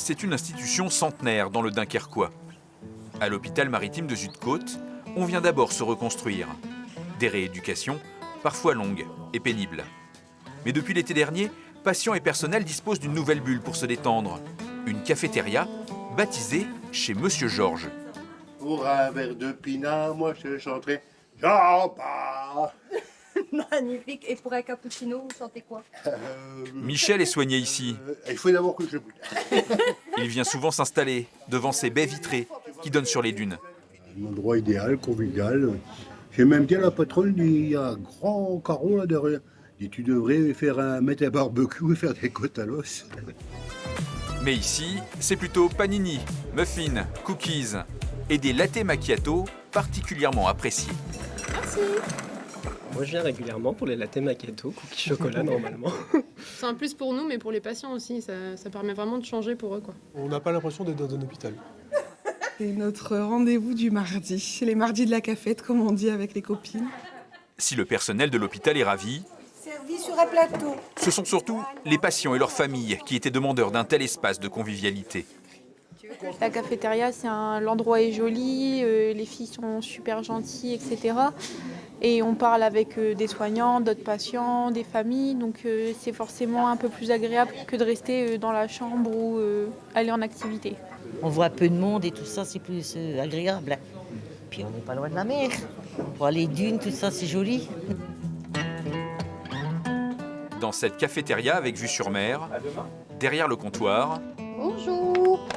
c'est une institution centenaire dans le Dunkerquois. À l'hôpital maritime de Zuidcote, on vient d'abord se reconstruire. Des rééducations, parfois longues et pénibles. Mais depuis l'été dernier, patients et personnel disposent d'une nouvelle bulle pour se détendre. Une cafétéria baptisée chez Monsieur Georges. Pour un verre de pinard, moi je chanterai J'en pars. Magnifique. Et pour un cappuccino, vous chantez quoi? Michel est soigné ici. Il faut d'abord que je le goûte. Il vient souvent s'installer devant ces baies vitrées qui donnent sur les dunes. Un endroit idéal, convivial. J'ai même dit à la patronne, il y a un grand carreau là derrière. Et tu devrais mettre un barbecue et faire des côtes à l'os. Mais ici, c'est plutôt panini, muffins, cookies et des latte macchiato particulièrement appréciés. Merci. Moi, je viens régulièrement pour les latte macchiato, cookies chocolat normalement. C'est un plus pour nous, mais pour les patients aussi. Ça permet vraiment de changer pour eux, quoi. On n'a pas l'impression d'être dans un hôpital. C'est notre rendez-vous du mardi. Les mardis de la cafette, comme on dit avec les copines. Si le personnel de l'hôpital est ravi, Servi sur un plateau. ce sont surtout les patients et leurs familles qui étaient demandeurs d'un tel espace de convivialité. La cafétéria, l'endroit est joli, les filles sont super gentilles, etc. Et on parle avec des soignants, d'autres patients, des familles. Donc c'est forcément un peu plus agréable que de rester dans la chambre ou aller en activité. On voit peu de monde et tout ça, c'est plus agréable. Puis on n'est pas loin de la mer. Pour les dunes, tout ça, c'est joli. Dans cette cafétéria avec vue sur mer, derrière le comptoir, Bonjour.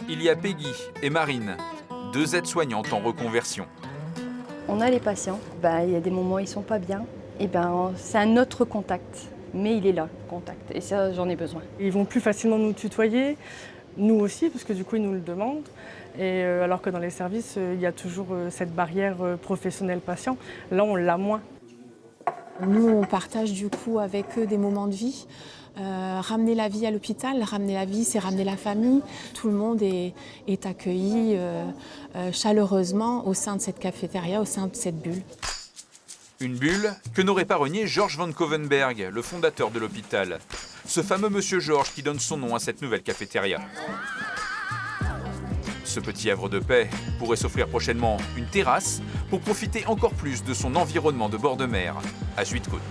il y a Peggy et Marine, deux aides-soignantes en reconversion. On a les patients, il y a des moments où ils sont pas bien, et c'est un autre contact, mais il est là, le contact, et ça j'en ai besoin. Ils vont plus facilement nous tutoyer, nous aussi, parce que du coup ils nous le demandent. Et alors que dans les services, il y a toujours cette barrière professionnel-patient. Là, on l'a moins. Nous, on partage du coup avec eux des moments de vie. Ramener la vie à l'hôpital, ramener la vie, c'est ramener la famille. Tout le monde est accueilli chaleureusement au sein de cette cafétéria, au sein de cette bulle. Une bulle que n'aurait pas renié Georges van Kovenberg, le fondateur de l'hôpital. Ce fameux Monsieur Georges qui donne son nom à cette nouvelle cafétéria. Ce petit havre de paix pourrait s'offrir prochainement une terrasse pour profiter encore plus de son environnement de bord de mer à Zuidcote.